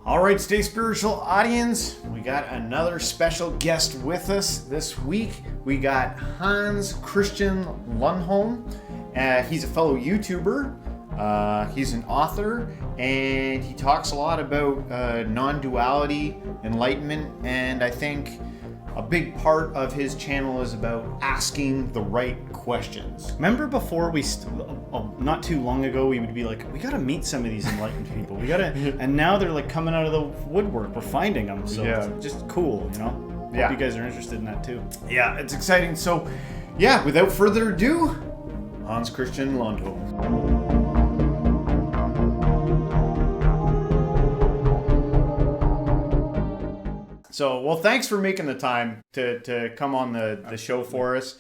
All right, Stay Spiritual audience, we got another special guest with us this week. We got Hans Christian Lundholm. He's a fellow YouTuber. He's an author, and he talks a lot about non-duality, enlightenment, and I think a big part of his channel is about asking the right questions. Remember before not too long ago, we would be like, we gotta meet some of these enlightened people. And now they're like coming out of the woodwork. We're finding them, so it's just cool, you know? Yeah. Hope you guys are interested in that too. Yeah, it's exciting. So, yeah, without further ado, Hans Christian Lundholm. So, well, thanks for making the time to come on the show for us.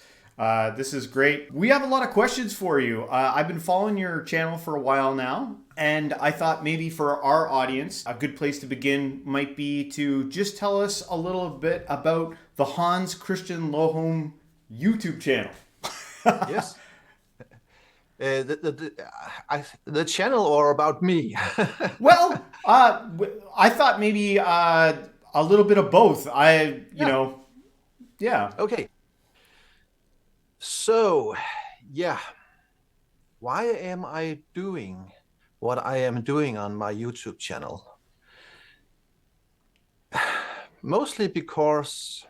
This is great. We have a lot of questions for you. I've been following your channel for a while now, and I thought maybe for our audience, a good place to begin might be to just tell us a little bit about the Hans Christian Lundholm YouTube channel. Yes. The channel, or about me? Well, I thought maybe a little bit of both. Yeah. Okay. So, yeah. Why am I doing what I am doing on my YouTube channel? Mostly because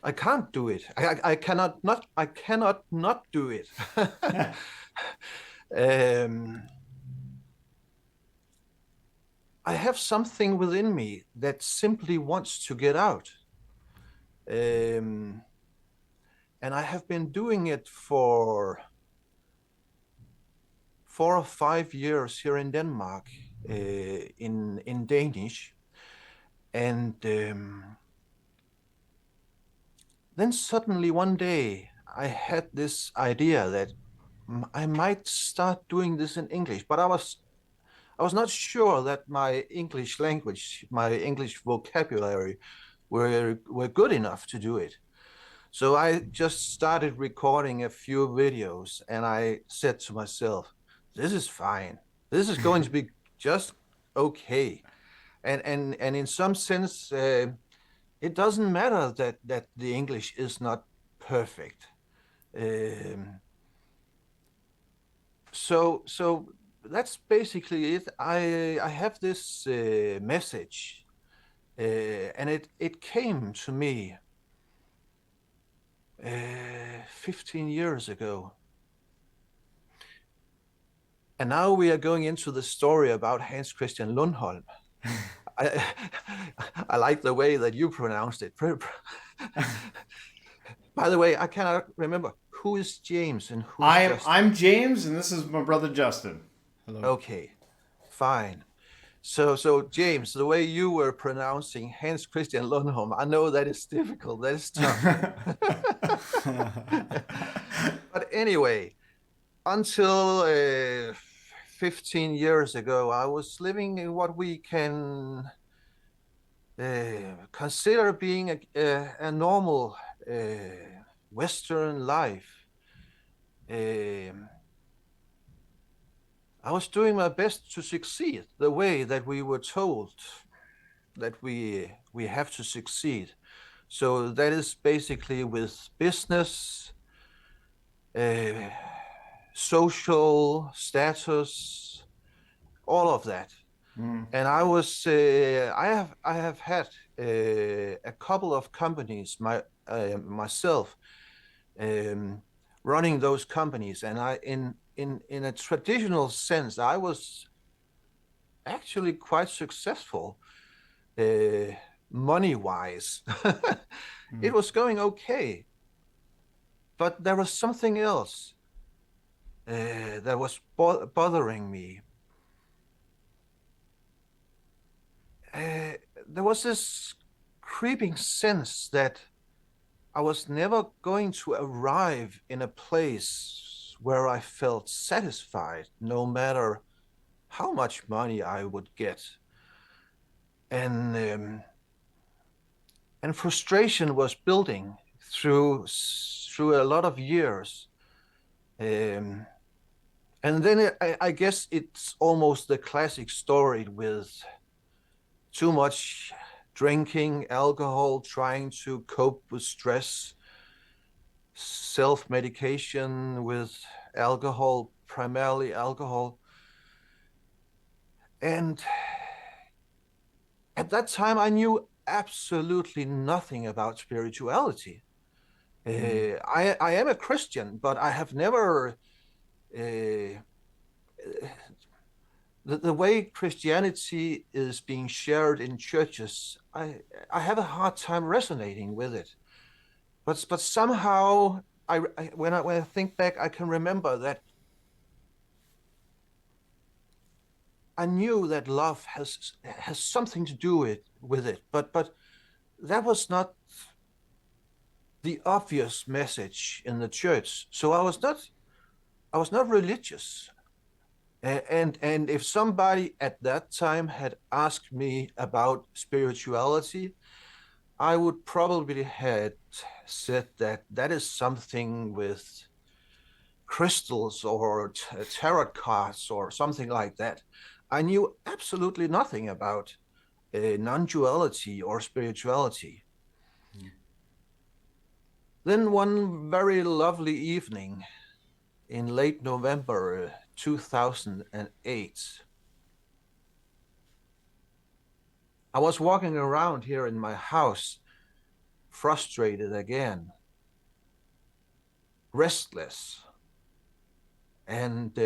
I can't do it. I cannot not do it. I have something within me that simply wants to get out. And I have been doing it for 4 or 5 years here in Denmark, in Danish. And then suddenly one day I had this idea that I might start doing this in English, but I was not sure that my English language, my English vocabulary were good enough to do it. So I just started recording a few videos, and I said to myself, this is fine. This is going to be just okay. And in some sense, it doesn't matter that the English is not perfect. So that's basically it. I have this message, and it came to me 15 years ago. And now we are going into the story about Hans Christian Lundholm. I like the way that you pronounced it. By the way, I cannot remember who is James and who is Justin. I'm James, and this is my brother Justin. Hello. Okay, fine. So James, the way you were pronouncing Hans Christian Lundholm, I know that is difficult. That is tough. But anyway, until 15 years ago, I was living in what we can consider being a normal Western life. I was doing my best to succeed the way that we were told that we have to succeed. So that is basically with business, social status, all of that. And I was I have had a couple of companies myself, running those companies, and I in a traditional sense I was actually quite successful money-wise. It was going okay, but there was something else that was bothering me. There was this creeping sense that I was never going to arrive in a place where I felt satisfied, no matter how much money I would get. And frustration was building through a lot of years. And then I guess it's almost the classic story with too much drinking, alcohol, trying to cope with stress, self-medication with alcohol, primarily alcohol. And at that time, I knew absolutely nothing about spirituality. I am a Christian, but I have never, the way Christianity is being shared in churches, I have a hard time resonating with it. But somehow, when I think back, I can remember that I knew that love has something to do with it, but that was not the obvious message in the church. So I was not religious. And if somebody at that time had asked me about spirituality, I would probably had said that that is something with crystals or tarot cards or something like that. I knew absolutely nothing about non-duality or spirituality. Then one very lovely evening in late November 2008, I was walking around here in my house, frustrated again, restless, and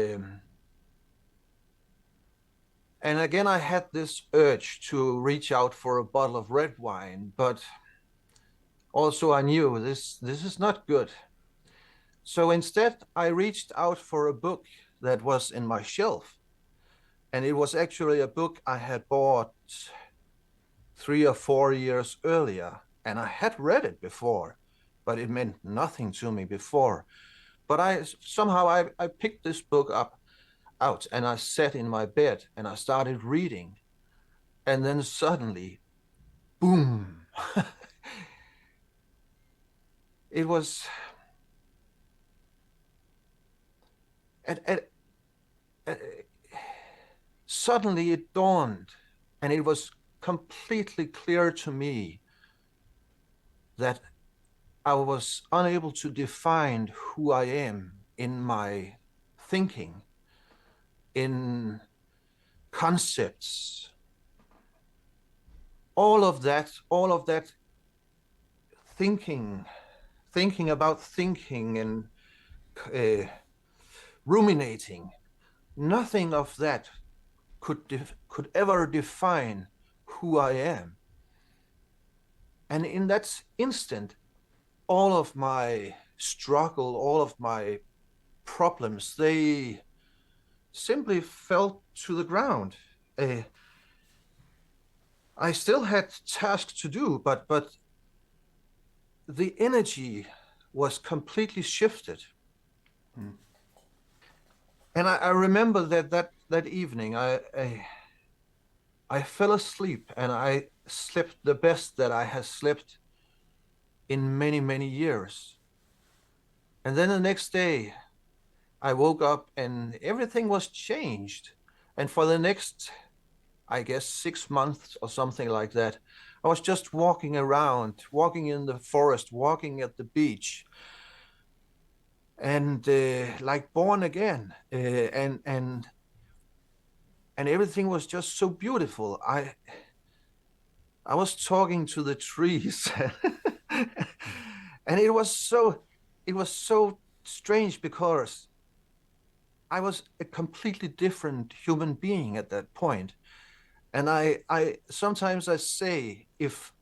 again I had this urge to reach out for a bottle of red wine, but also I knew this is not good. So instead, I reached out for a book that was in my shelf. And it was actually a book I had bought 3 or 4 years earlier. And I had read it before, but it meant nothing to me before. But I picked this book up out and I sat in my bed and I started reading. And then suddenly, boom, it was at suddenly it dawned, and it was completely clear to me that I was unable to define who I am in my thinking, in concepts, all of that thinking about thinking and uh, ruminating. Nothing of that could ever define who I am. And in that instant, all of my struggle, all of my problems, they simply fell to the ground. I still had tasks to do, but the energy was completely shifted. Mm. And I remember that evening, I fell asleep and I slept the best that I had slept in many, many years. And then the next day, I woke up and everything was changed. And for the next, I guess, 6 months or something like that, I was just walking around, walking in the forest, walking at the beach, and like born again. And everything was just so beautiful. I was talking to the trees, and it was so strange because I was a completely different human being at that point. And I sometimes I say, if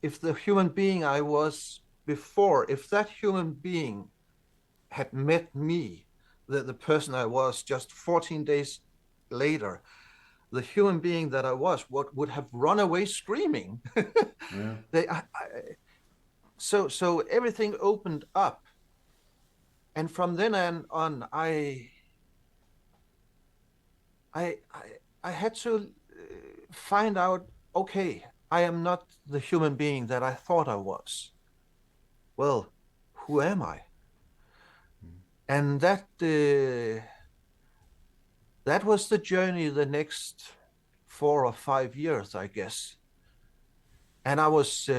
the human being I was before, if that human being had met me, the person I was just 14 days later, the human being that I was would have run away screaming. Yeah. So everything opened up, and from then on, I had to find out. Okay, I am not the human being that I thought I was. Well, who am I? And that was the journey the next 4 or 5 years, I guess. And I was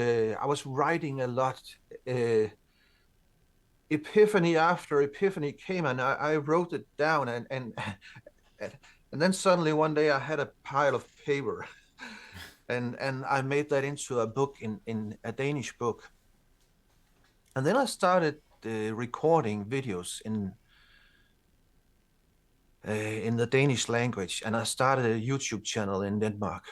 writing a lot. Uh, Epiphany after epiphany came, and I wrote it down, and then suddenly one day I had a pile of paper, and I made that into a book in a Danish book. And then I started recording videos in the Danish language, and I started a YouTube channel in Denmark.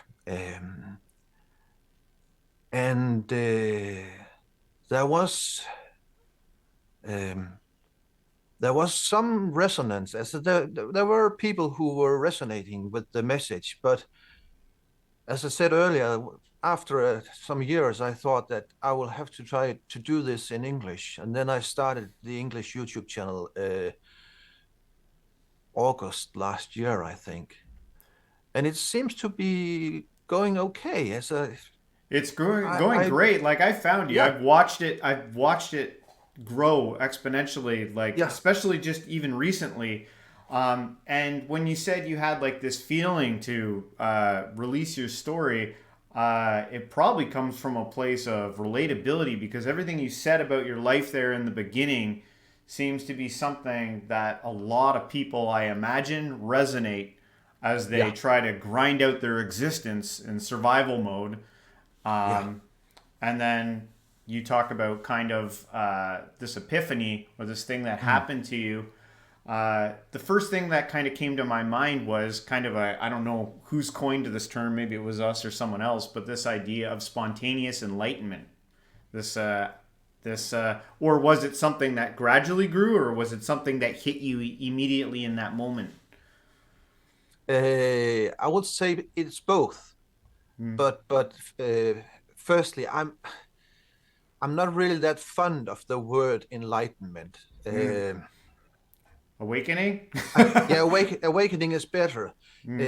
And there was um, there was some resonance, as there were people who were resonating with the message. But as I said earlier, after some years, I thought that I will have to try to do this in English, and then I started the English YouTube channel August last year, I think, and it seems to be going okay. It's going I great. Like I found you. Yeah, I've watched it. I've watched it grow exponentially. Like yeah, especially just even recently. And when you said you had like this feeling to release your story, it probably comes from a place of relatability because everything you said about your life there in the beginning seems to be something that a lot of people, I imagine, resonate as they yeah, try to grind out their existence in survival mode. yeah. Um, and then you talk about kind of this epiphany or this thing that Mm. happened to you. The first thing that kind of came to my mind was kind of I don't know who's coined this term, maybe it was us or someone else, but this idea of spontaneous enlightenment. This, or was it something that gradually grew, or was it something that hit you immediately in that moment? I would say it's both, Hmm. but firstly, I'm not really that fond of the word enlightenment. Hmm. Awakening? Yeah, awakening is better. Hmm.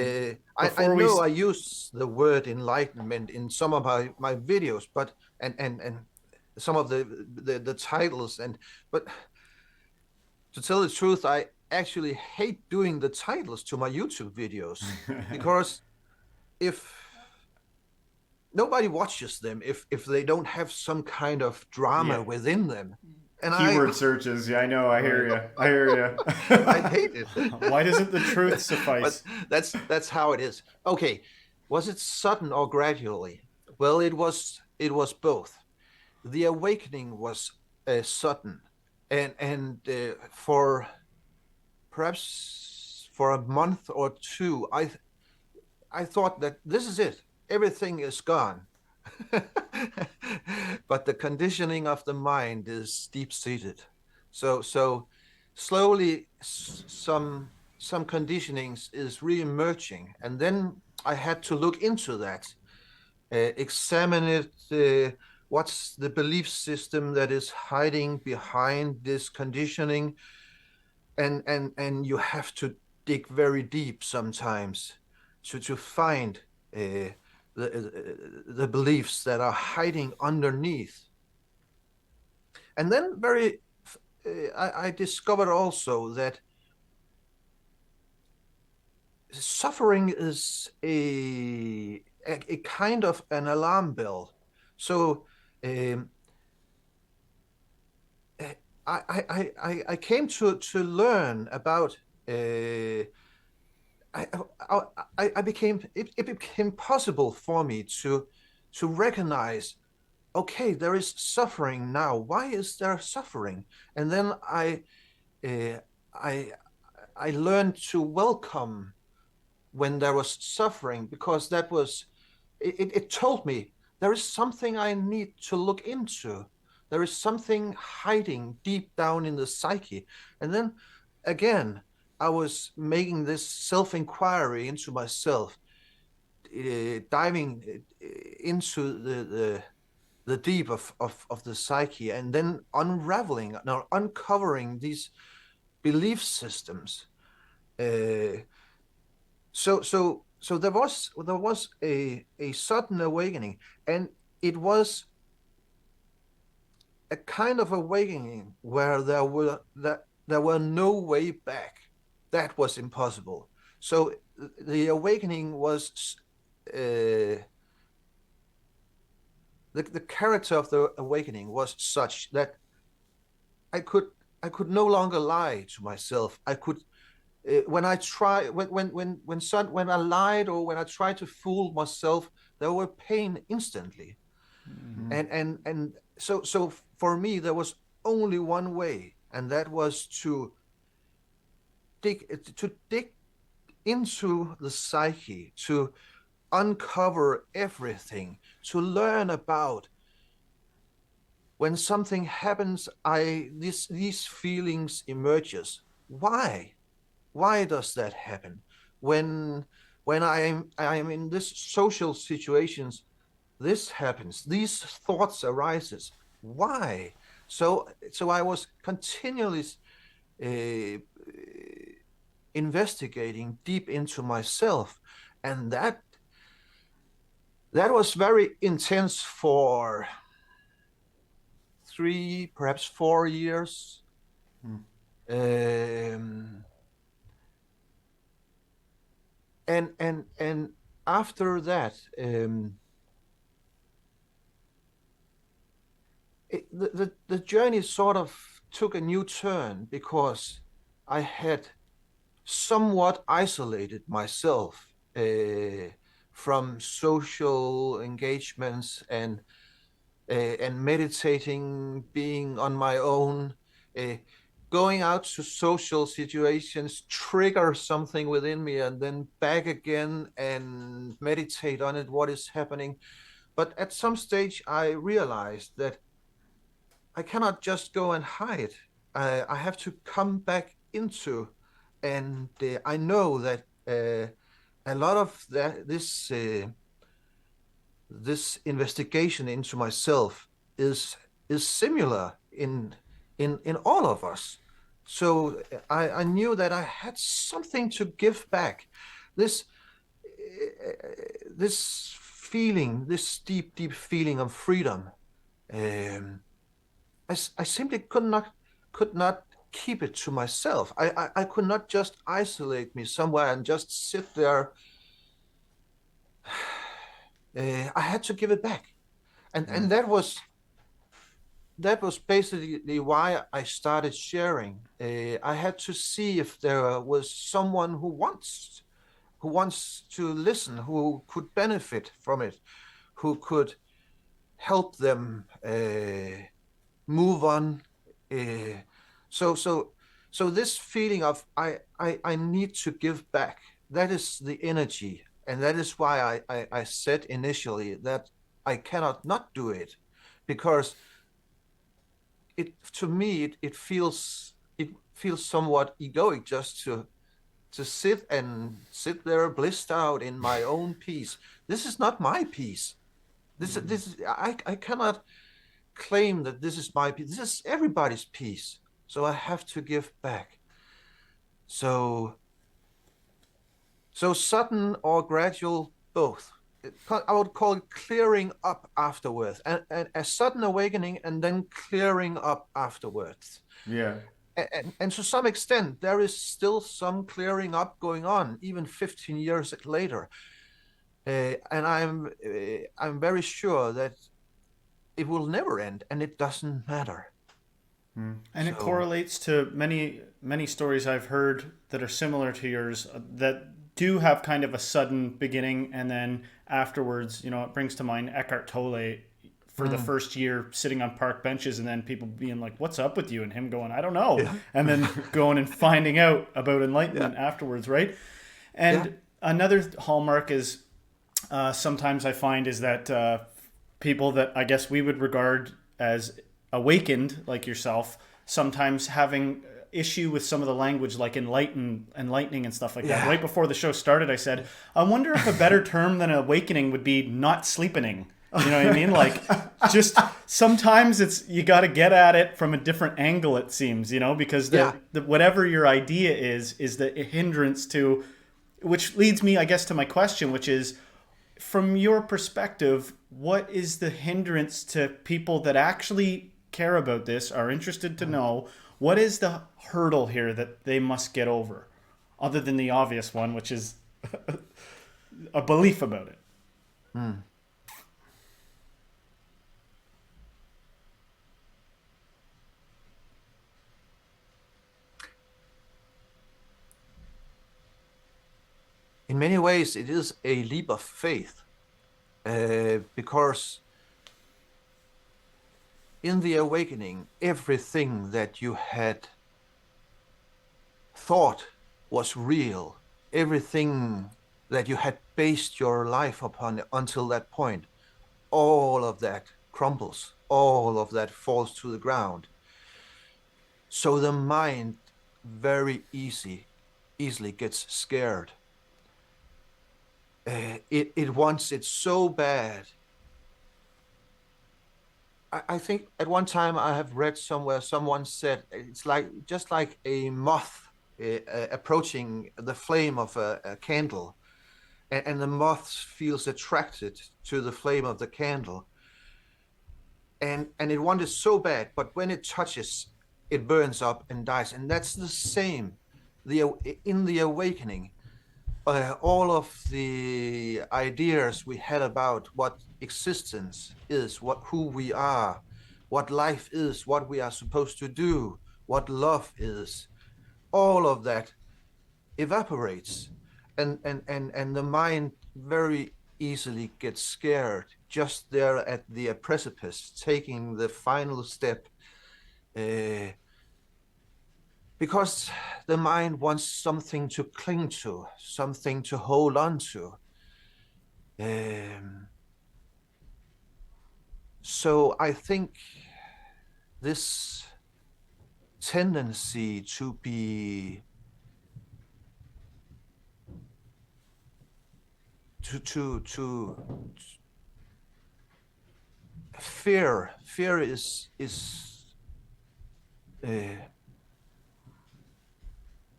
I Before we. know I use the word enlightenment in some of my videos, but and some of the titles, but to tell the truth, I actually hate doing the titles to my YouTube videos because if nobody watches them if they don't have some kind of Yeah. drama within them, and Keyword searches. Yeah, I know. I hear Right. you. I hear I hate it. you. Why doesn't the truth But suffice? that's how it is. Okay, was it sudden or gradually? Well, it was both. The awakening was sudden, and for perhaps for a month or two, I thought that this is it. Everything is gone. But the conditioning of the mind is deep seated. So slowly some conditionings is re-emerging, and then I had to look into that, examine it. What's the belief system that is hiding behind this conditioning? And you have to dig very deep sometimes to find the beliefs that are hiding underneath. And then I discovered also that suffering is a kind of an alarm bell. So um, I came to learn about. I, I became it became possible for me to recognize, okay, there is suffering now. Why is there suffering? And then uh, I I learned to welcome when there was suffering, because it told me there is something I need to look into. There is something hiding deep down in the psyche. And then again, I was making this self-inquiry into myself, diving into the deep of the psyche, and then unraveling, now uncovering these belief systems. Uh, so there was a sudden awakening, and it was a kind of awakening where there were no way back. That was impossible. So the awakening was the character of the awakening was such that I could no longer lie to myself. I could when I try when I lied or when I tried to fool myself, there were pain instantly. And so for me there was only one way, and that was dig into the psyche, to uncover everything, to learn about when something happens, these feelings emerges. Why does that happen? When I am in this social situations, this happens. These thoughts arises. Why? So I was continually uh, investigating deep into myself, and that was very intense for 3, perhaps 4 years. Um, and after that, the journey sort of took a new turn, because I had somewhat isolated myself from social engagements, and meditating, being on my own, uh, going out to social situations, trigger something within me, and then back again and meditate on it, what is happening. But at some stage, I realized that I cannot just go and hide. I have to come back into, and I know that a lot of this investigation into myself is similar in all of us. So I knew that I had something to give back. This this feeling, this deep feeling of freedom. Um, I simply could not keep it to myself. I could not just isolate me somewhere and just sit there. I had to give it back, and that was basically why I started sharing. I had to see if there was someone who wants to listen, who could benefit from it, who could help them move on. Uh, so so so this feeling of I need to give back. That is the energy, and that is why I said initially that I cannot not do it, because to me it feels somewhat egoic just to sit there blissed out in my own peace. This is not my peace. This is I cannot claim that this is my peace. This is everybody's peace. So I have to give back. So sudden or gradual, both. I would call it clearing up afterwards, and a sudden awakening, and then clearing up afterwards. Yeah. And to some extent, there is still some clearing up going on, even 15 years later. And I'm very sure that it will never end, and it doesn't matter. And it correlates to many stories I've heard that are similar to yours, that do have kind of a sudden beginning, and then afterwards, it brings to mind Eckhart Tolle for the first year sitting on park benches, and then people being like, "What's up with you?" and him going, "I don't know," and then going and finding out about enlightenment afterwards, right? And another hallmark is sometimes I find is that people that I guess we would regard as awakened, like yourself, sometimes having issue with some of the language, like enlightening and stuff like that. Right before the show started, I said, I wonder if a better term than awakening would be not sleepening. You know what I mean? Like, just sometimes you got to get at it from a different angle, it seems, because the whatever your idea is the hindrance to, which leads me, I guess, to my question, which is, from your perspective, what is the hindrance to people that actually care about this, are interested to know, what is the hurdle here that they must get over? other than the obvious one, which is a belief about it. Mm. In many ways, it is a leap of faith, because in the awakening, everything that you had thought was real, everything that you had based your life upon until that point, all of that crumbles, all of that falls to the ground. So the mind very easily gets scared. It wants it so bad. I think at one time I have read somewhere someone said it's like just like a moth approaching the flame of a candle, and the moth feels attracted to the flame of the candle, and it wants it so bad, but when it touches, it burns up and dies. And that's the same. In the awakening, all of the ideas we had about what existence is, who we are, what life is, what we are supposed to do, what love is, all of that evaporates, and the mind very easily gets scared just there at the precipice, taking the final step, because the mind wants something to cling to, something to hold on to. So I think this tendency to be to fear is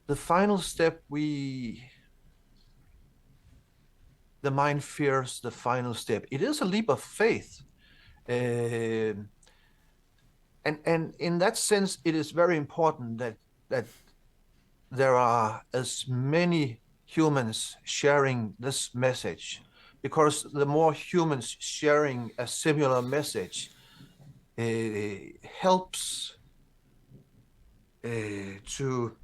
the final step. The mind fears the final step. It is a leap of faith, and in that sense, it is very important that there are as many humans sharing this message, because the more humans sharing a similar message helps to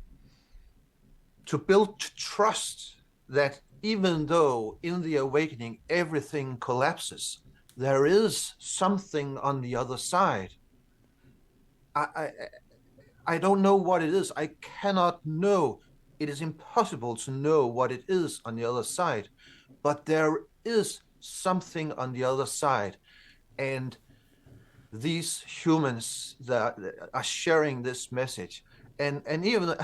build trust that even though in the awakening everything collapses, there is something on the other side. I don't know what it is. I cannot know. It is impossible to know what it is on the other side, but there is something on the other side. And these humans that are sharing this message, and even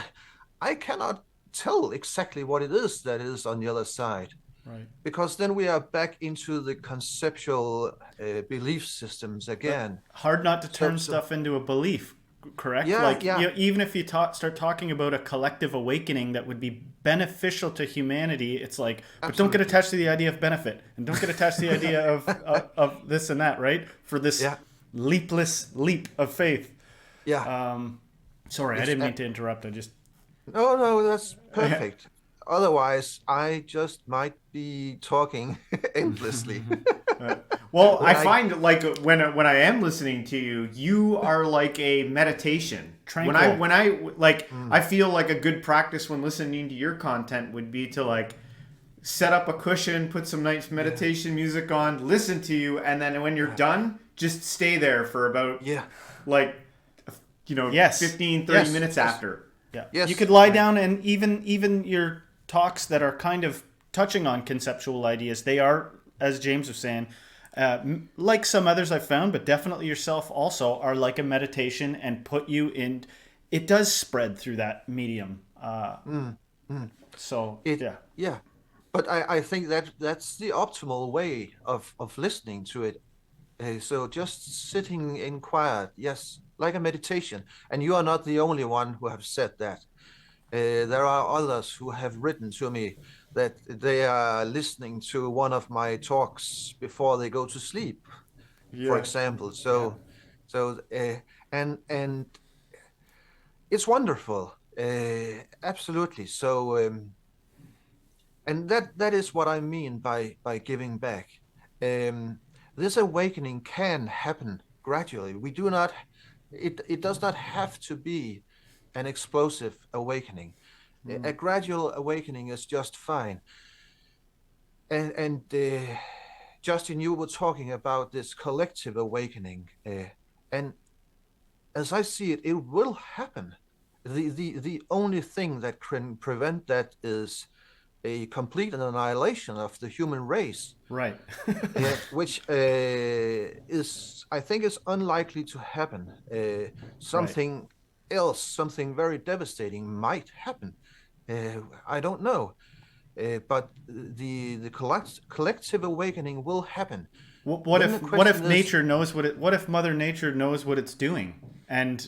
I cannot tell exactly what it is that is on the other side, Right. because then we are back into the conceptual belief systems again. But hard not to turn stuff into a belief, correct? Yeah, Like, yeah. you know, even if you start talking about a collective awakening that would be beneficial to humanity, it's like, but don't get Absolutely. attached to the idea of benefit, and don't get attached to the idea of this and that, right? For this Yeah, leapless leap of faith. yeah. Sorry, I It's didn't mean to interrupt. I just no, that's perfect. Otherwise, I just might be talking endlessly. Well, I When I find like when I am listening to you, you are like a meditation. Tranquil. When I like I feel like a good practice when listening to your content would be to like set up a cushion, put some nice meditation music on, listen to you, and then when you're done, just stay there for about Yeah, like Yes. 15, 30 Yes. minutes Yes. after. Yeah. yes. You could lie down, and even your talks that are kind of touching on conceptual ideas, they are, as James was saying, like some others I've found, but definitely yourself also, are like a meditation and put you in. It does spread through that medium. So It yeah. yeah. But I think that that's the optimal way of listening to it. So just sitting in quiet, yes, like a meditation. And you are not the only one who have said that. There are others who have written to me that they are listening to one of my talks before they go to sleep, for Yeah. example. Yeah. So and it's wonderful. Absolutely. So, and that is what I mean by giving back. Um, this awakening can happen gradually. We do not. It does not have to be an explosive awakening. A gradual awakening is just fine. And Justin, you were talking about this collective awakening, and as I see it, it will happen. The only thing that can prevent that is a complete annihilation of the human race, Right. which is, I think, is unlikely to happen. Right. Something else, something very devastating, might happen. I don't know, but the collective awakening will happen. What Then if the question is, nature knows what it? What if Mother Nature knows what it's doing? And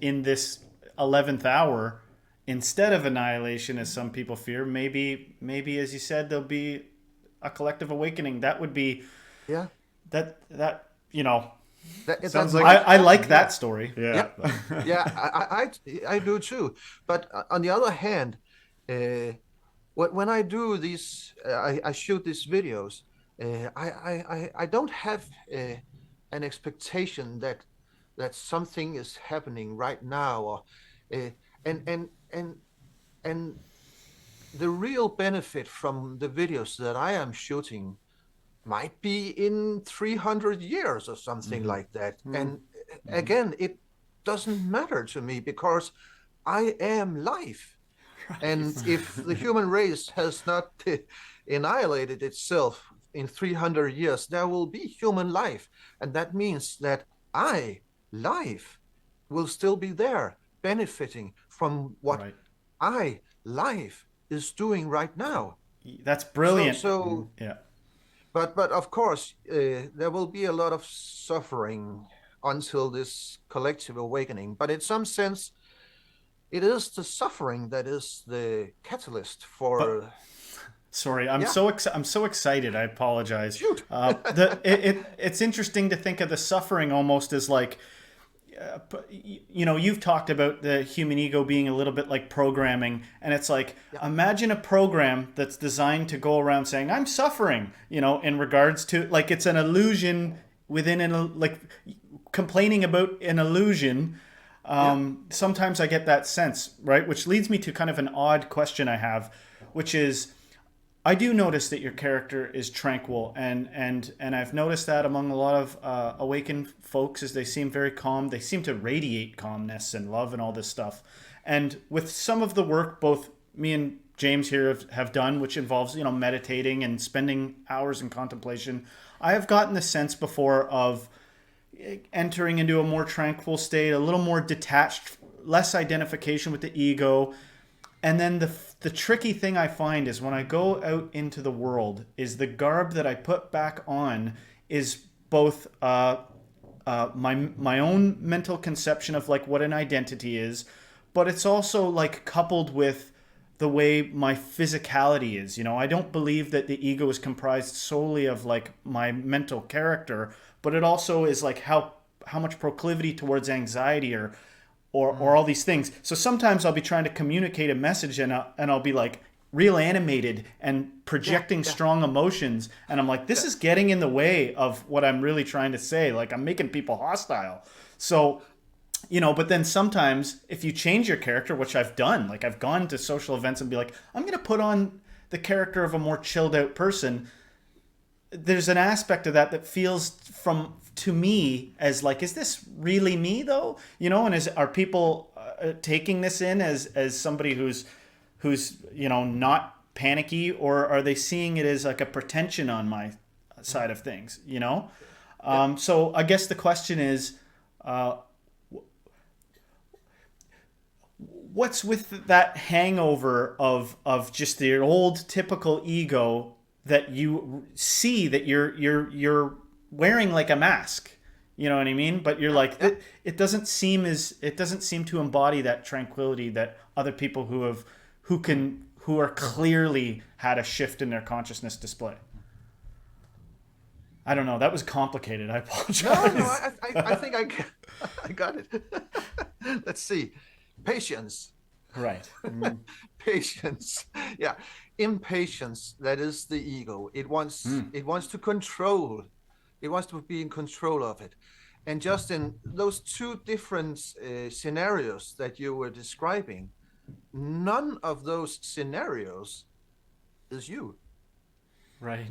in this 11th hour, instead of annihilation, as some people fear, maybe as you said, there'll be a collective awakening. That would be yeah, that you know. that like might I like happen, that yeah. story. Yeah. Yeah, I do too. But on the other hand, uh, when I do these, I shoot these videos. I don't have an expectation that something is happening right now, or uh, and and and and the real benefit from the videos that I am shooting might be in 300 years or something like that. And again, it doesn't matter to me because I am life. And if the human race has not annihilated itself in 300 years, there will be human life. And that means that I, life, will still be there, benefiting from what Right. I, life, is doing right now. That's So, brilliant. so, Yeah. but of course, there will be a lot of suffering until this collective awakening. But in some sense, it is the suffering that is the catalyst But for, sorry, yeah, I'm so excited. I apologize. shoot. It's interesting to think of the suffering almost as like, you've talked about the human ego being a little bit like programming, and it's like, Yeah, imagine a program that's designed to go around saying I'm suffering, in regards to, like, it's an illusion within an, like, complaining about an illusion. yeah, Sometimes I get that sense, right? Which leads me to kind of an odd question I have, which is, I do notice that your character is tranquil, and I've noticed that among a lot of awakened folks, is they seem very calm. They seem to radiate calmness and love and all this stuff. And with some of the work both me and James here have done, which involves meditating and spending hours in contemplation, I have gotten the sense before of entering into a more tranquil state, a little more detached, less identification with the ego. And then the tricky thing I find is when I go out into the world, is the garb that I put back on is both my own mental conception of like what an identity is, but it's also like coupled with the way my physicality is. I don't believe that the ego is comprised solely of like my mental character, but it also is like how much proclivity towards anxiety or all these things. So sometimes I'll be trying to communicate a message, and I'll be like real animated and projecting yeah, strong emotions, and I'm like, this is getting in the way of what I'm really trying to say. Like, I'm making people hostile. So, but then sometimes if you change your character, which I've done, like I've gone to social events and be like, I'm going to put on the character of a more chilled out person. There's an aspect of that feels to me as like, is this really me though? And are people taking this in as somebody who's not panicky, or are they seeing it as like a pretension on my side of things? yeah. So I guess the question is, what's with that hangover of just the old typical ego that you see that you're wearing like a mask? You know what I mean? But you're like, Yeah. it doesn't seem to embody that tranquility that other people who are clearly had a shift in their consciousness display. I don't know. That was complicated. I apologize. No, I think I got it. Let's see. Patience. Right. Patience, yeah, impatience. That is the ego. It wants to control. It wants to be in control of it. And just in those two different scenarios that you were describing, none of those scenarios is you. Right.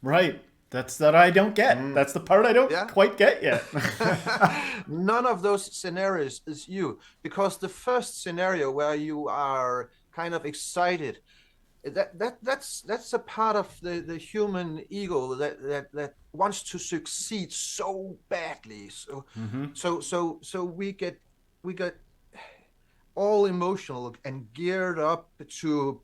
Right. That's that I don't get. That's the part I don't Yeah. quite get yet. None of those scenarios is you, because the first scenario where you are kind of excited, that's a part of the human ego that wants to succeed so badly. So we get all emotional and geared up to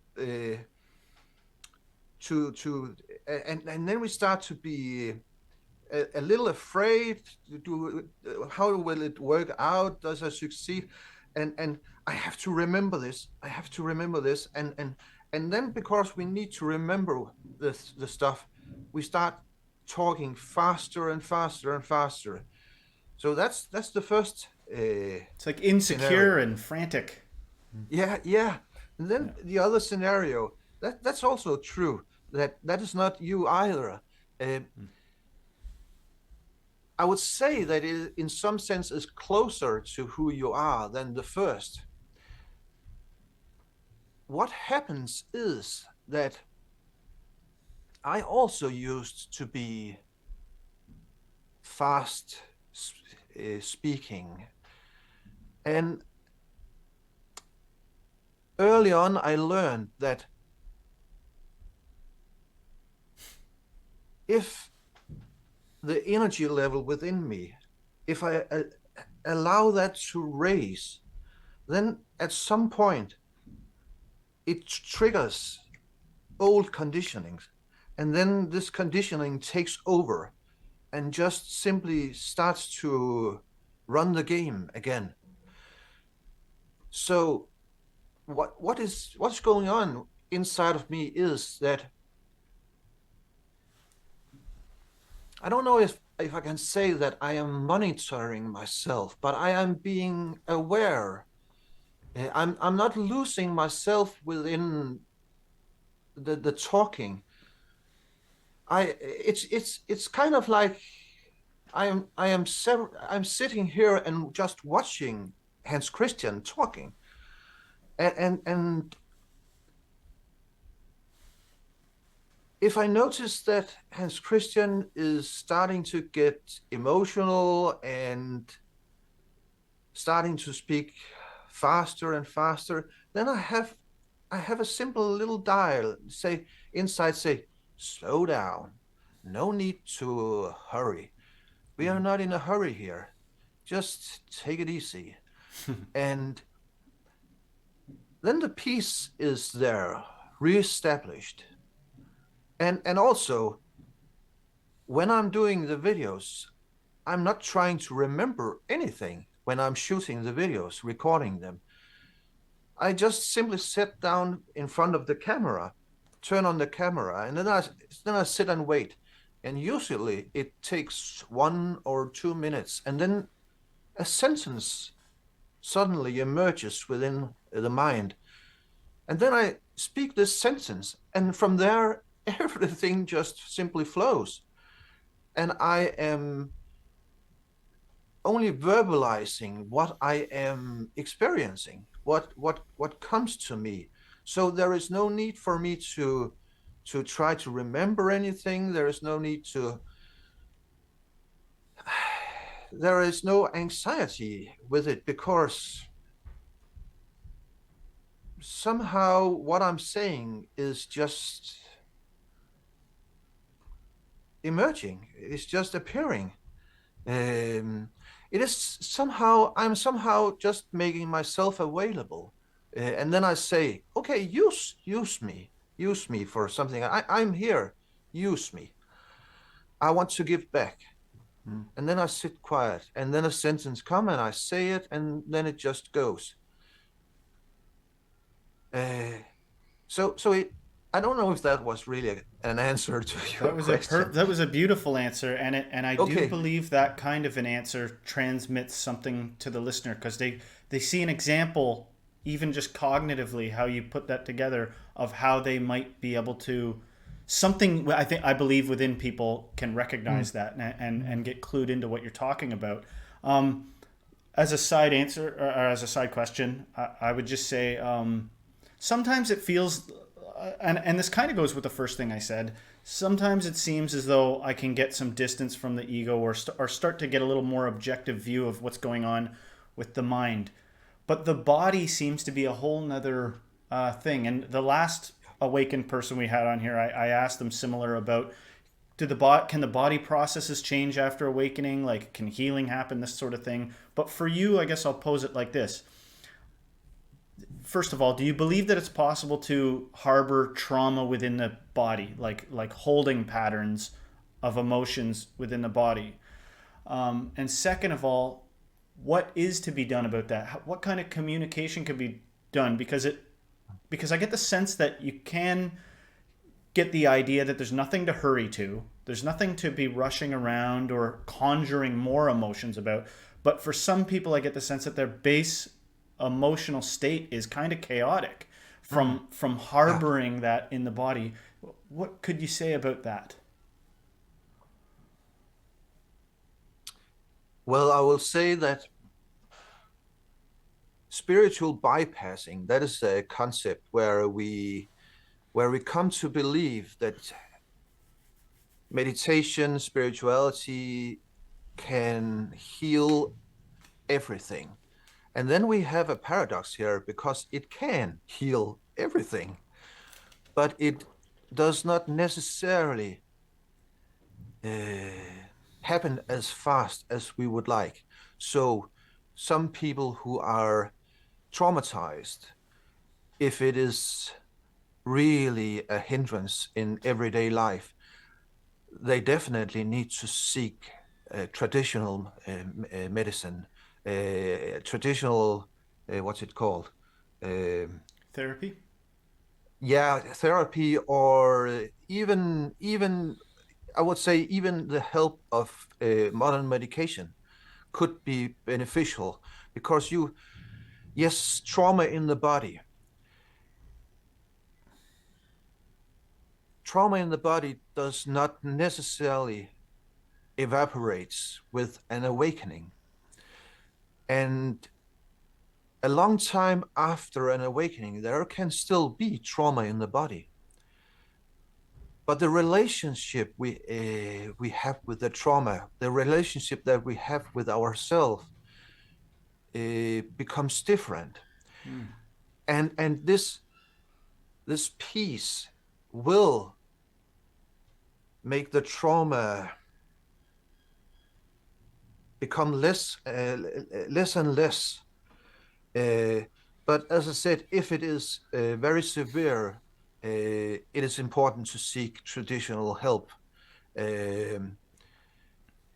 and then we start to be a little afraid to do. How will it work out? Does I succeed? And I have to remember this. I have to remember this. And then, because we need to remember the stuff, we start talking faster and faster and faster. So that's the first It's like insecure scenario. and frantic. Yeah, yeah. And then Yeah. the other scenario, that's also true. That is not you either. Uh, I would say that it, in some sense, is closer to who you are than the first. What happens is that I also used to be fast speaking. And early on, I learned that if the energy level within me, if I allow that to raise, then at some point it triggers old conditionings. And then this conditioning takes over and just simply starts to run the game again. So what's going on inside of me is that I don't know if I can say that I am monitoring myself, but I am being aware. I'm not losing myself within the talking. It's kind of like I'm sitting here and just watching Hans Christian talking, and if I notice that Hans Christian is starting to get emotional and starting to speak faster and faster, then I have a simple little dial say inside say, slow down. No need to hurry. We are not in a hurry here. Just take it easy. And then the peace is there, reestablished. And also, when I'm doing the videos, I'm not trying to remember anything when I'm shooting the videos, recording them. I just simply sit down in front of the camera, turn on the camera, and then I sit and wait. And usually it takes 1 or 2 minutes, and then a sentence suddenly emerges within the mind. And then I speak this sentence, and from there, everything just simply flows. And I am only verbalizing what I am experiencing, what comes to me. So there is no need for me to try to remember anything. There is no need to. There is no anxiety with it, because somehow what I'm saying is just emerging. It's just appearing. It is somehow, I'm somehow just making myself available, and then I say, okay, use me for something. I'm here. Use me. I want to give back. And then I sit quiet, and then a sentence come, and I say it, and then it just goes. So it. I don't know if that was really an answer to your question. That was a beautiful answer, and I do Okay. believe that kind of an answer transmits something to the listener, because they see an example even just cognitively, how you put that together of how they might be able to something I believe within people can recognize that and get clued into what you're talking about. As a side answer or as a side question, I would just say sometimes it feels, and this kind of goes with the first thing I said. Sometimes it seems as though I can get some distance from the ego, or start to get a little more objective view of what's going on with the mind. But the body seems to be a whole nother thing. And the last awakened person we had on here, I asked them similar about can the body processes change after awakening? Like, can healing happen? This sort of thing. But for you, I guess I'll pose it like this. First of all, do you believe that it's possible to harbor trauma within the body, like holding patterns of emotions within the body? And second of all, what is to be done about that? What kind of communication could be done? Because I get the sense that you can get the idea that there's nothing to hurry to. There's nothing to be rushing around or conjuring more emotions about. But for some people, I get the sense that their base emotional state is kind of chaotic from harboring that in the body. What could you say about that? Well, I will say that spiritual bypassing, that is a concept where we come to believe that meditation, spirituality can heal everything. And then we have a paradox here, because it can heal everything, but it does not necessarily happen as fast as we would like. So some people who are traumatized, if it is really a hindrance in everyday life, they definitely need to seek traditional medicine, traditional, what's it called? Therapy? Yeah, therapy, or even I would say even the help of modern medication could be beneficial, because yes, trauma in the body. Trauma in the body does not necessarily evaporates with an awakening. And a long time after an awakening, there can still be trauma in the body. But the relationship we have with the trauma, the relationship that we have with ourselves, becomes different. And this peace will make the trauma become less and less. But as I said, if it is very severe, it is important to seek traditional help,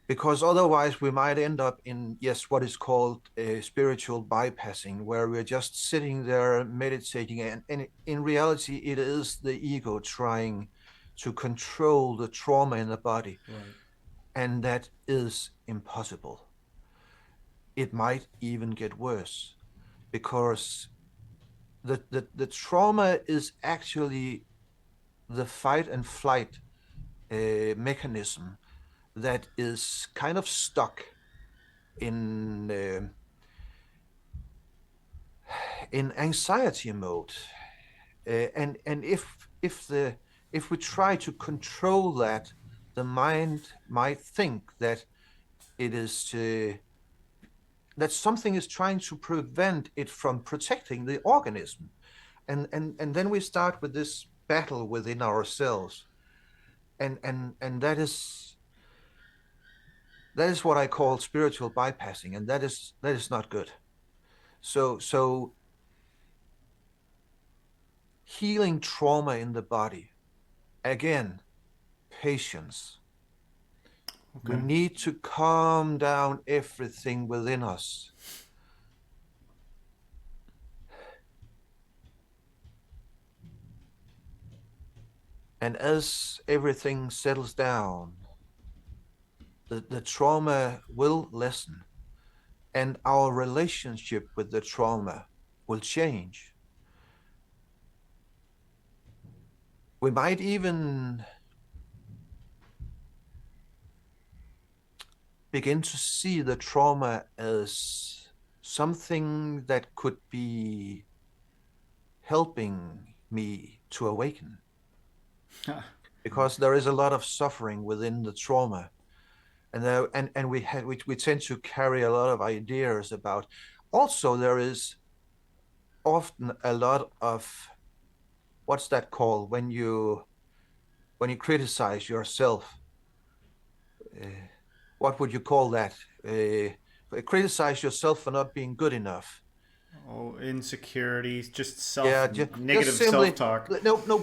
because otherwise we might end up in, yes, what is called spiritual bypassing, where we're just sitting there meditating, and in reality it is the ego trying to control the trauma in the body. Right. And that is impossible. It might even get worse, because the trauma is actually the fight and flight mechanism that is kind of stuck in anxiety mode, and if we try to control that, the mind might think that it is that something is trying to prevent it from protecting the organism, and then we start with this battle within ourselves, and that is what I call spiritual bypassing, and that is not good. So healing trauma in the body, again, patience. Okay. We need to calm down everything within us. And as everything settles down, the trauma will lessen, and our relationship with the trauma will change. We might even begin to see the trauma as something that could be helping me to awaken. Because there is a lot of suffering within the trauma. And we tend to carry a lot of ideas about. Also, there is often a lot of, what's that called, when you criticize yourself. What would you call that? Criticize yourself for not being good enough. Oh, insecurities, just Yeah, negative just simply self-talk. no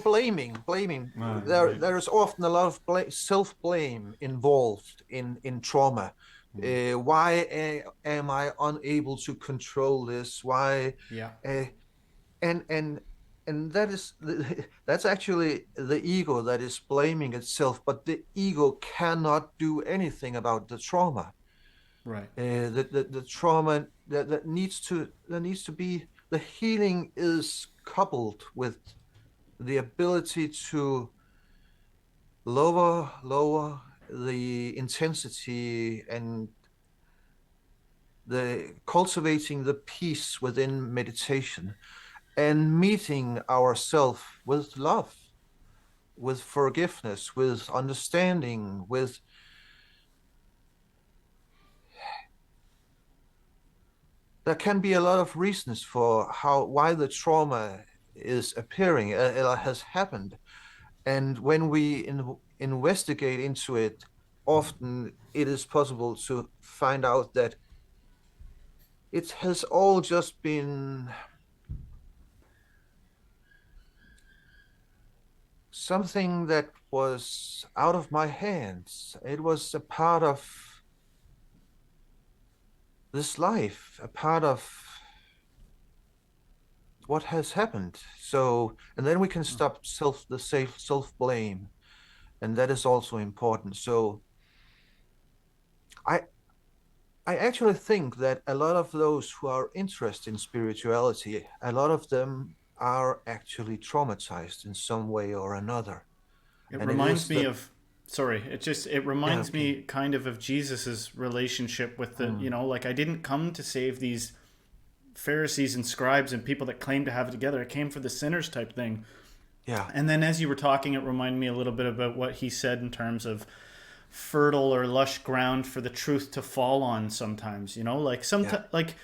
blaming. Right. There's often a lot of self-blame involved in trauma. Why am I unable to control this? Why? Yeah. Uh, and and and that is that's actually the ego that is blaming itself. But the ego cannot do anything about the trauma. Right. The trauma that needs to be, the healing is coupled with the ability to lower the intensity and the cultivating the peace within meditation and meeting ourselves with love, with forgiveness, with understanding, with there can be a lot of reasons for why the trauma is appearing, has happened. And when we investigate into it, often it is possible to find out that it has all just been something that was out of my hands. It was a part of this life, a part of what has happened. So, and then we can stop self blame, and that is also important. So, I I actually think that a lot of those who are interested in spirituality, a lot of them are actually traumatized in some way or another. It And it is reminds me the, of, sorry, it yeah, reminds okay. me kind of Jesus's relationship with the, Mm, like, I didn't come to save these Pharisees and scribes and people that claim to have it together. I came for the sinners type thing. yeah, And then as you were talking, it reminded me a little bit about what he said in terms of fertile or lush ground for the truth to fall on sometimes, like yeah, sometimes, like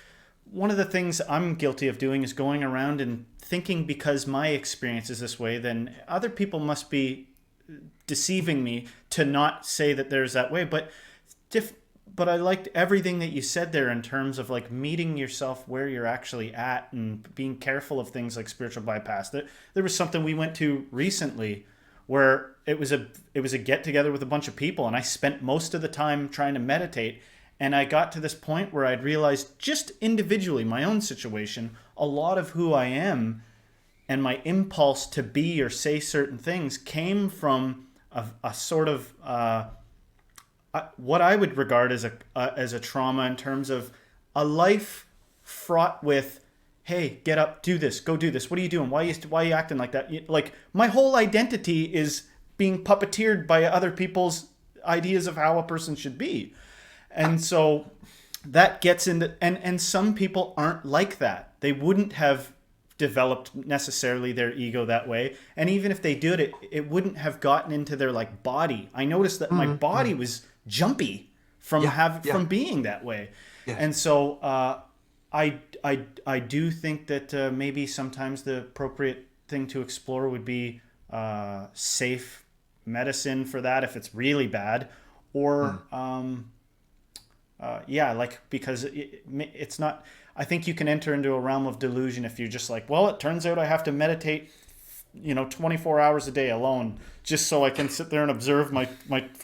one of the things I'm guilty of doing is going around and thinking because my experience is this way, then other people must be deceiving me to not say that there's that way. But I liked everything that you said there in terms of like meeting yourself where you're actually at and being careful of things like spiritual bypass. There was something we went to recently where it was a get together with a bunch of people, and I spent most of the time trying to meditate, and I got to this point where I'd realized just individually my own situation, a lot of who I am and my impulse to be or say certain things came from a sort of what I would regard as a trauma in terms of a life fraught with, hey, get up, do this, go do this. What are you doing? Why are you acting like that? Like my whole identity is being puppeteered by other people's ideas of how a person should be. And so that gets into, and some people aren't like that. They wouldn't have developed necessarily their ego that way, and even if they did, it wouldn't have gotten into their like body. I noticed that my body was jumpy from yeah, yeah, from being that way. yes, And so I do think that maybe sometimes the appropriate thing to explore would be safe medicine for that if it's really bad, or yeah, like because it's not. I think you can enter into a realm of delusion if you're just like, well, it turns out I have to meditate, 24 hours a day alone just so I can sit there and observe my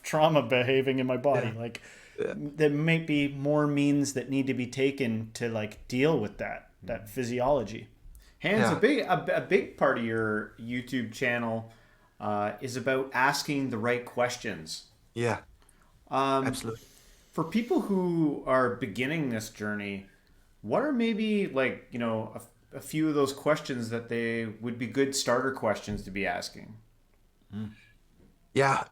trauma behaving in my body. yeah, Like yeah, there may be more means that need to be taken to like deal with that physiology. Hans, yeah, a big part of your YouTube channel is about asking the right questions. yeah, Um, absolutely. for people who are beginning this journey, what are maybe like a few of those questions that they would be good starter questions to be asking? Yeah,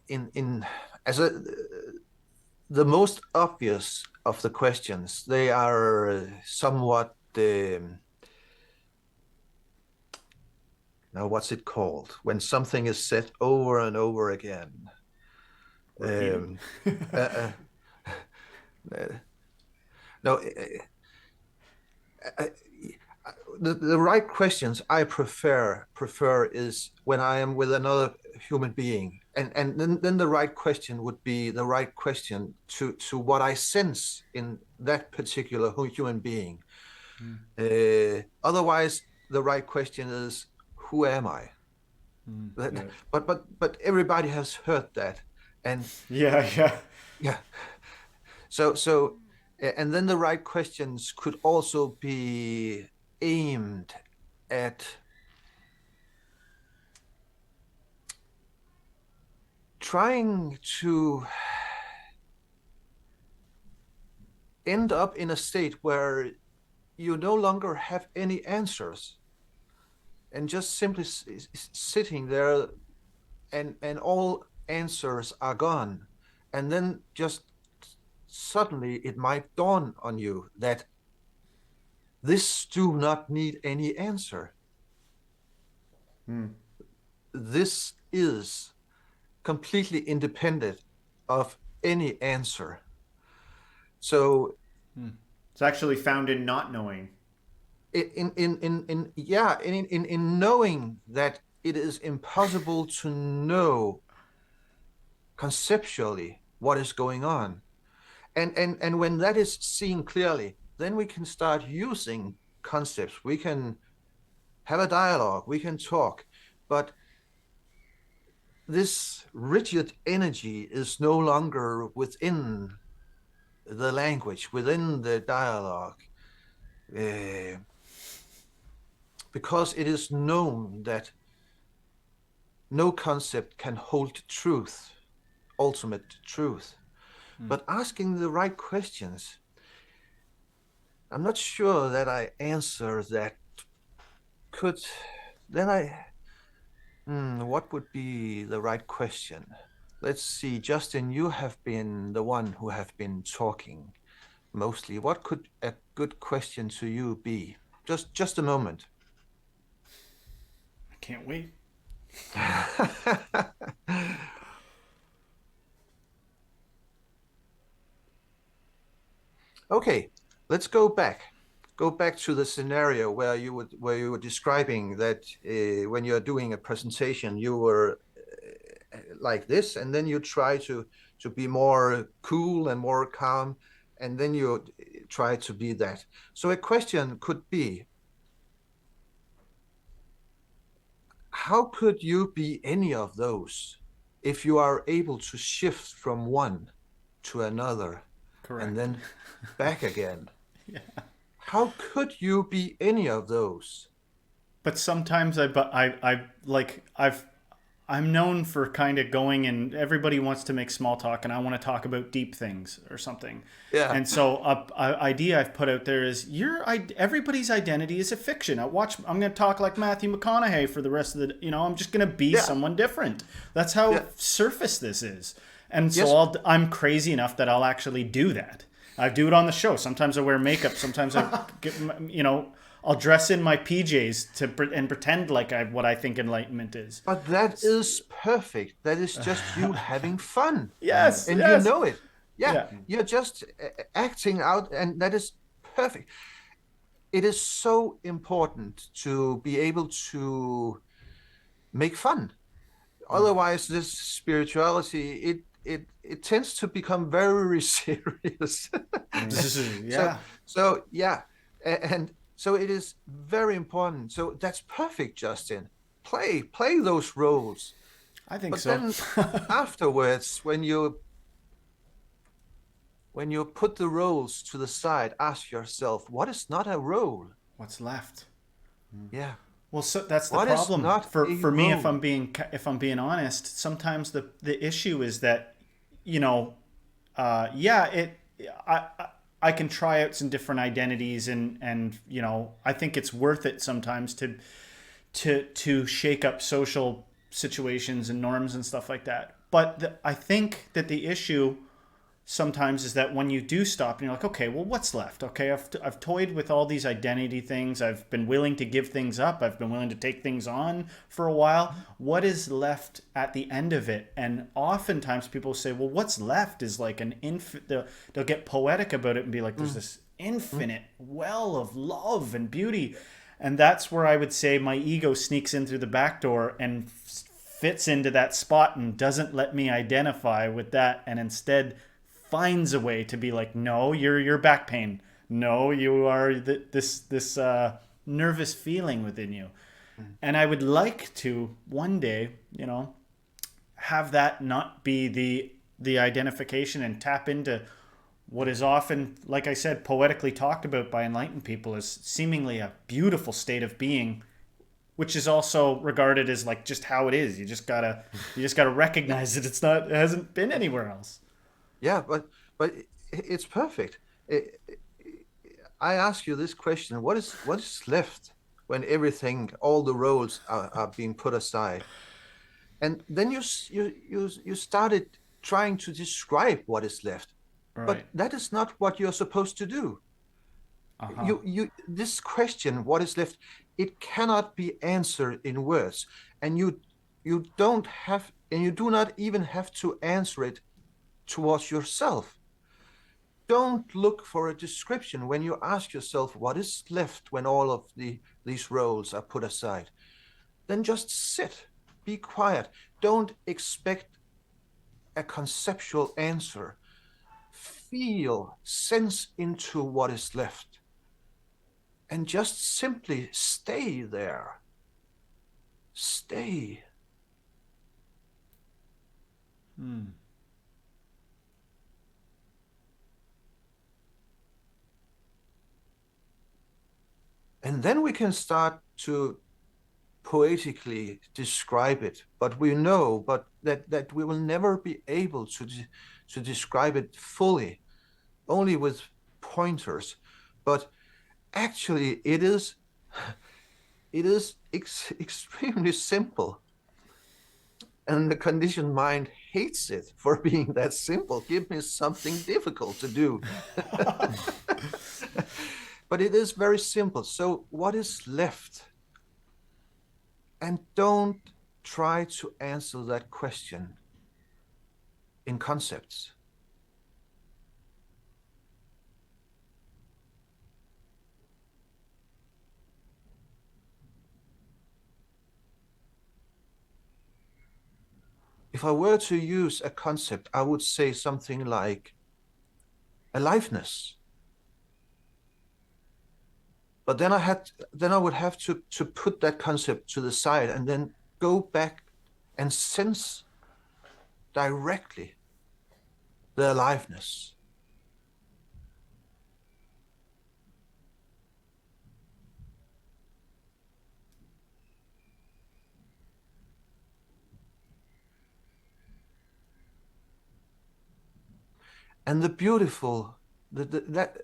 in as a the most obvious of the questions, they are somewhat now what's it called when something is said over and over again? Repeated. Uh, no, uh, the right questions I prefer is when I am with another human being, and then the right question would be the right question to what I sense in that particular human being. Otherwise, the right question is, who am I? Yeah. But everybody has heard that, and Yeah, yeah. yeah. So, and then the right questions could also be aimed at trying to end up in a state where you no longer have any answers and just simply sitting there, and all answers are gone. And then just suddenly it might dawn on you that this do not need any answer. This is completely independent of any answer. So It's actually found in not knowing. in knowing that it is impossible to know conceptually what is going on, and when that is seen clearly, then we can start using concepts. We can have a dialogue, we can talk, but this rigid energy is no longer within the language, within the dialogue, because it is known that no concept can hold truth, ultimate truth. But asking the right questions, I'm not sure that I answer that. Could then what would be the right question? Let's see, Justin, you have been the one who have been talking mostly. What could a good question to you be? Just a moment. I can't wait. Okay, let's go back. Go back to the scenario where you were describing that when you're doing a presentation, you were like this, and then you try to be more cool and more calm, and then you try to be that. So a question could be, how could you be any of those if you are able to shift from one to another? Correct. And then back again? Yeah. How could you be any of those? But sometimes I'm known for kind of going, and everybody wants to make small talk, and I want to talk about deep things or something. Yeah. And so a idea I've put out there is everybody's identity is a fiction. I'm going to talk like Matthew McConaughey for the rest of the, I'm just going to be someone different. That's how surface this is. And so I'm crazy enough that I'll actually do that. I do it on the show. Sometimes I wear makeup. Sometimes I get, I'll dress in my PJs and pretend like what I think enlightenment is. But that is perfect. That is just you having fun. Yes, and yes. you know it. Yeah, Yeah. you're just acting out, and that is perfect. It is so important to be able to make fun. Otherwise, this spirituality, it tends to become very serious. Yeah. So yeah, and so it is very important. So that's perfect, Justin. Play those roles. I think But so. then afterwards, when you put the roles to the side, ask yourself, what is not a role? What's left? Yeah. Well, so that's the What is problem not for a me. role? If I'm being honest, sometimes the issue is that, I can try out some different identities, and I think it's worth it sometimes to shake up social situations and norms and stuff like that. But I think that the issue sometimes is that when you do stop and you're like, okay, well, what's left? Okay, I've toyed with all these identity things. I've been willing to give things up. I've been willing to take things on for a while. What is left at the end of it? And oftentimes people say, well, what's left is like an they'll get poetic about it and be like, there's this infinite well of love and beauty. And that's where I would say my ego sneaks in through the back door and fits into that spot and doesn't let me identify with that, and instead finds a way to be like, no, you're your back pain. No, you are this nervous feeling within you. And I would like to one day, have that not be the identification, and tap into what is often, like I said, poetically talked about by enlightened people as seemingly a beautiful state of being, which is also regarded as like just how it is. You just gotta recognize that it hasn't been anywhere else. Yeah, but it's perfect. I ask you this question: what is left when everything, all the roles are being put aside? And then you started trying to describe what is left, Right. but that is not what you're supposed to do. You this question, what is left, it cannot be answered in words, and you do not even have to answer it towards yourself. Don't look for a description when you ask yourself what is left when all of these roles are put aside. Then just sit, be quiet. Don't expect a conceptual answer. Feel, sense into what is left, and just simply stay there. Stay. And then we can start to poetically describe it, but we know that we will never be able to describe it fully, only with pointers. But actually, it is extremely simple, and the conditioned mind hates it for being that simple. Give me something difficult to do. But it is very simple. So what is left? And don't try to answer that question in concepts. If I were to use a concept, I would say something like aliveness. But then I would have to put that concept to the side and then go back and sense directly the aliveness. And the beautiful, that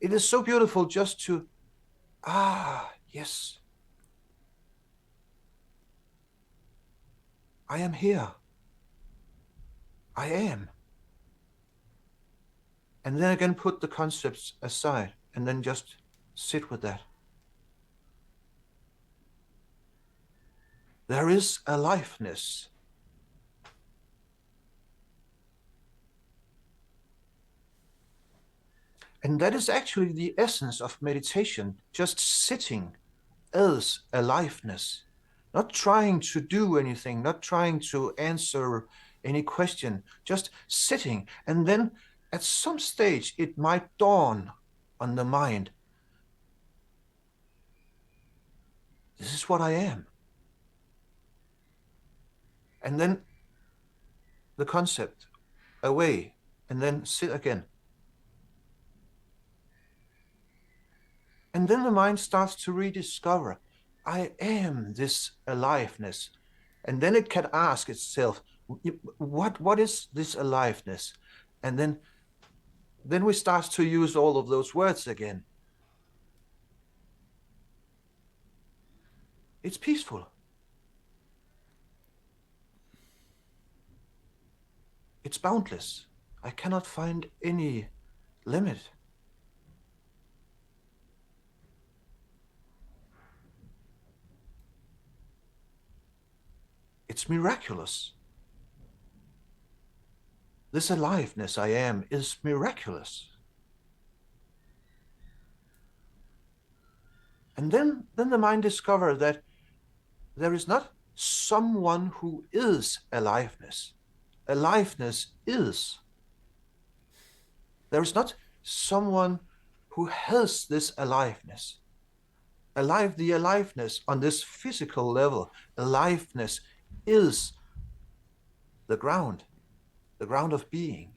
it is so beautiful just to, yes, I am here. I am. And then again, put the concepts aside and then just sit with that. There is aliveness. And that is actually the essence of meditation, just sitting as aliveness, not trying to do anything, not trying to answer any question, just sitting. And then at some stage, it might dawn on the mind, this is what I am. And then the concept away, and then sit again. And then the mind starts to rediscover, I am this aliveness. And then it can ask itself, What is this aliveness? And then we start to use all of those words again. It's peaceful. It's boundless. I cannot find any limit. It's miraculous. This aliveness I am is miraculous. And then the mind discovers that there is not someone who is aliveness. Aliveness is. There is not someone who has this aliveness. The aliveness on this physical level, aliveness is the ground of being.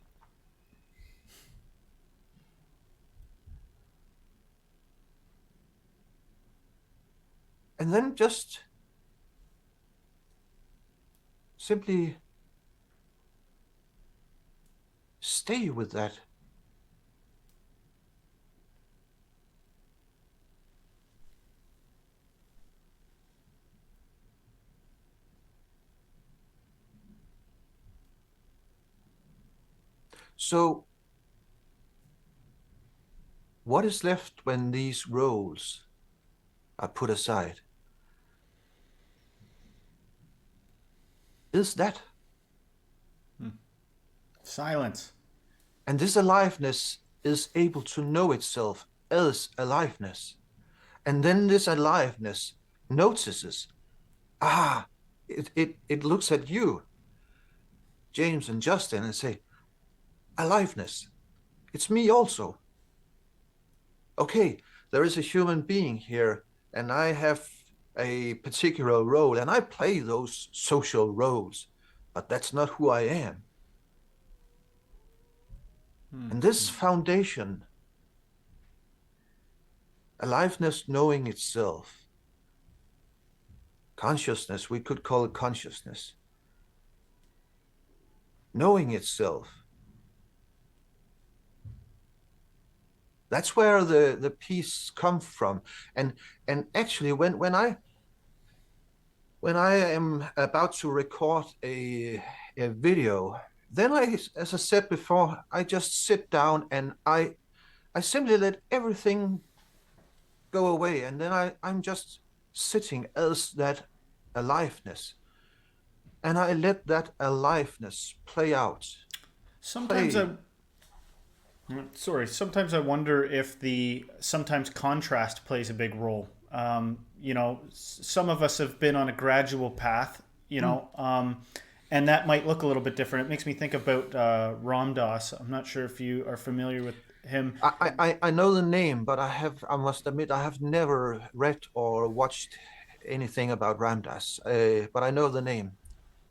And then just simply stay with that. So, what is left when these roles are put aside? Is that. Silence. And this aliveness is able to know itself as aliveness. And then this aliveness notices, it looks at you, James and Justin, and say, aliveness, it's me also. Okay, there is a human being here, and I have a particular role, and I play those social roles, but that's not who I am. And this foundation, aliveness knowing itself, consciousness, we could call it consciousness, knowing itself, that's where the peace comes from. And actually, when I am about to record a video, then as I said before, I just sit down and I simply let everything go away, and then I'm just sitting as that aliveness, and I let that aliveness play out. Sometimes sometimes I wonder if sometimes contrast plays a big role. Some of us have been on a gradual path, and that might look a little bit different. It makes me think about Ram Dass. I'm not sure if you are familiar with him. I know the name, but I must admit, I have never read or watched anything about Ram Dass, but I know the name.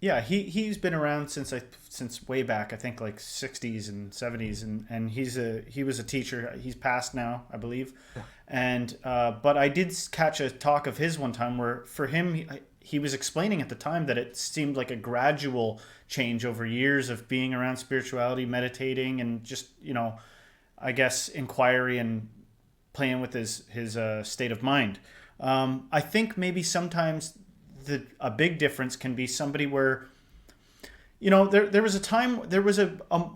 Yeah, he's been around since way back, I think like 60s and 70s, and he was a teacher. He's passed now, I believe. Yeah. And but I did catch a talk of his one time where for him he was explaining at the time that it seemed like a gradual change over years of being around spirituality, meditating, and just I guess inquiry and playing with his state of mind. I think maybe sometimes a big difference can be somebody where, there was a time, there was a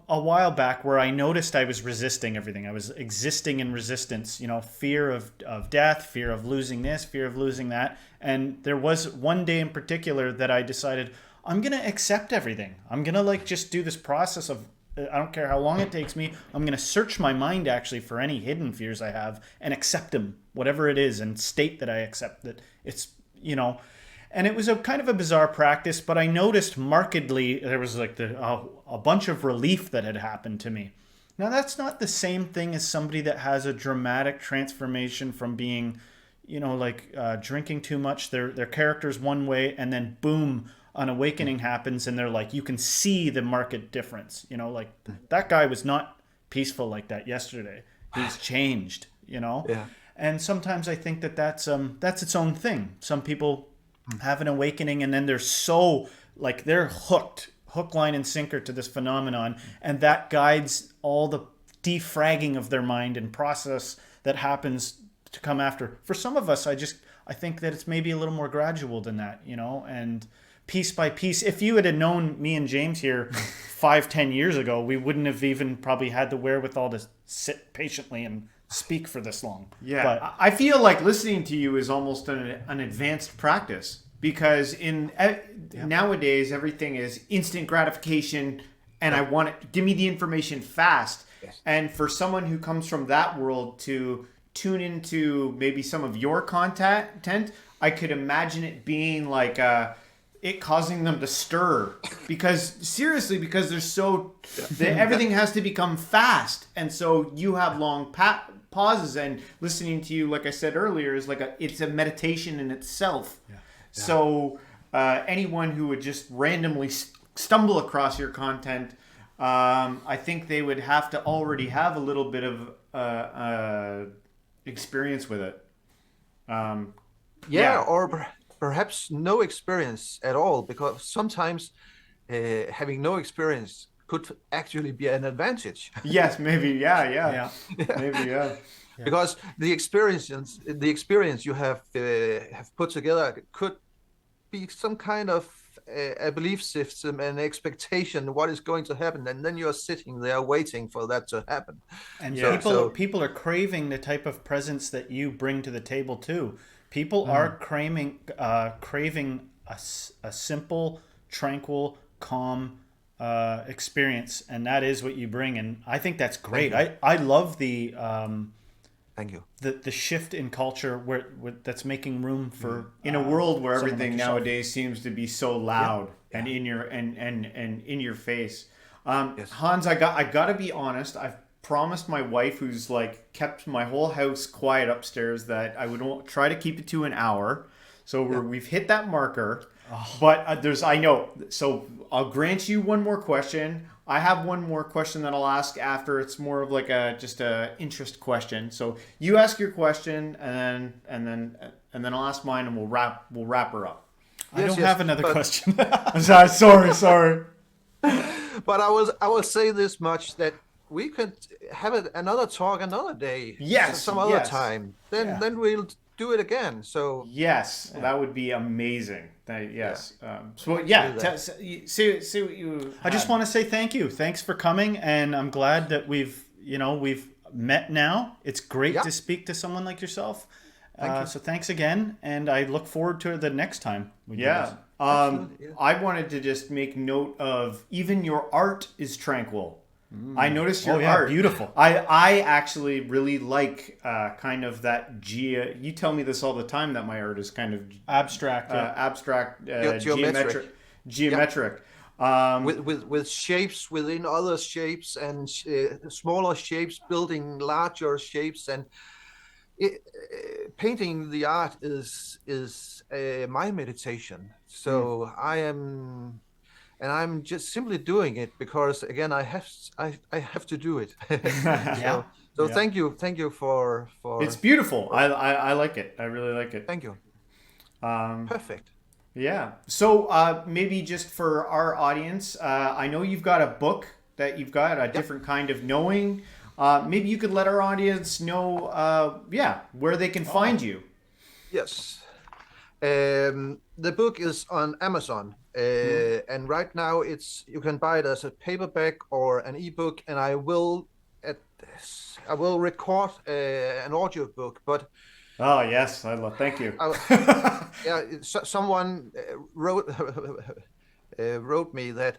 while back where I noticed I was resisting everything. I was existing in resistance, fear of death, fear of losing this, fear of losing that. And there was one day in particular that I decided I'm going to accept everything. I'm going to just do this process of, I don't care how long it takes me. I'm going to search my mind actually for any hidden fears I have and accept them, whatever it is, and state that I accept that it's, And it was a kind of a bizarre practice, but I noticed markedly there was a bunch of relief that had happened to me. Now, that's not the same thing as somebody that has a dramatic transformation from being, drinking too much. Their character's one way, and then boom, an awakening happens, and they're like, you can see the marked difference. That guy was not peaceful like that yesterday. He's changed. Yeah. And sometimes I think that's its own thing. Some people have an awakening and then they're so they're hooked hook, line, and sinker to this phenomenon, and that guides all the defragging of their mind and process that happens to come after. For some of us, I think that it's maybe a little more gradual than that, and piece by piece. If you had known me and James here 5-10 years ago, we wouldn't have even probably had the wherewithal to sit patiently and speak for this long. Yeah, but I feel like listening to you is almost an advanced practice, because nowadays everything is instant gratification, and I want it. Give me the information fast. Yes. And for someone who comes from that world to tune into maybe some of your content, I could imagine it being like it causing them to stir, because everything has to become fast, and so you have long pauses, and listening to you, like I said earlier, is it's a meditation in itself. Yeah. So anyone who would just randomly stumble across your content, I think they would have to already have a little bit of experience with it. Or perhaps no experience at all, because sometimes having no experience could actually be an advantage. Yes, maybe. Yeah. Maybe, yeah. Because the experience you have put together could be some kind of a belief system, an expectation what is going to happen, and then you're sitting there waiting for that to happen. And So people are craving the type of presence that you bring to the table too. People are craving a simple, tranquil, calm experience, and that is what you bring. And I think that's great. I love the thank you. The shift in culture where that's making room for In a world where someone everything like yourself. nowadays seems to be so loud and in your and in your face. Yes. Hans, I gotta be honest. I've promised my wife, who's kept my whole house quiet upstairs, that I would try to keep it to an hour. So we've hit that marker. Oh. But I know. So I'll grant you one more question. I have one more question that I'll ask after. It's more of just a interest question. So you ask your question, and then I'll ask mine, and we'll wrap her up. I don't have another question. Sorry. But I will say this much, that we could have another talk another day. Yes, some other yes. time. Then we'll do it again. So yes, that would be amazing. Yes. See what you. I just want to say thank you. Thanks for coming, and I'm glad that we've met now. It's great to speak to someone like yourself. So thanks again, and I look forward to the next time we do this. I wanted to just make note of, even your art is tranquil. I noticed your art. Beautiful. I actually really like kind of that you tell me this all the time, that my art is kind of abstract, geometric. With shapes within other shapes, and smaller shapes building larger shapes, and painting the art is my meditation. So I'm just simply doing it because, again, I have to do it. So thank you for. It's beautiful. I like it. I really like it. Thank you. Perfect. Yeah. So maybe just for our audience, I know you've got a book that you've got, a different kind of knowing. Maybe you could let our audience know, where they can find you. Yes. The book is on Amazon, and right now you can buy it as a paperback or an ebook, and I will record an audio book, but. Oh yes, thank you. Someone wrote me that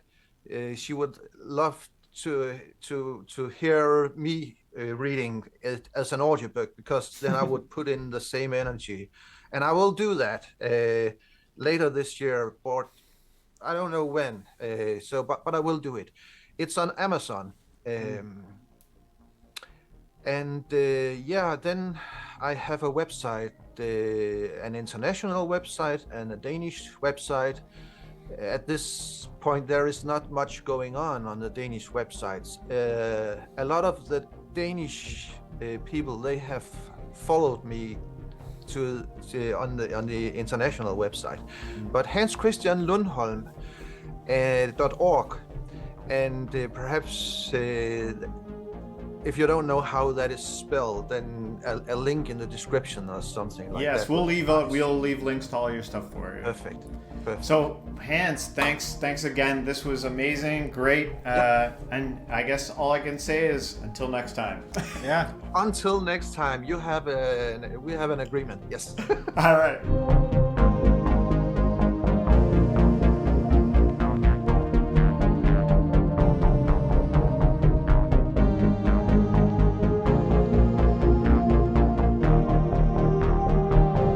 she would love to hear me reading it as an audiobook, because then I would put in the same energy, and I will do that later this year, but I don't know when. But I will do it. It's on Amazon, and then I have a website, an international website and a Danish website. At this point, there is not much going on the Danish websites. A lot of the Danish people, they have followed me on the international website. But Hans Christian Lundholm, .org, and perhaps if you don't know how that is spelled, then a link in the description or something like that. Yes, we'll leave links to all your stuff for you. Perfect. So Hans, thanks again. This was amazing, great, and I guess all I can say is until next time. Until next time, we have an agreement. Yes. All right.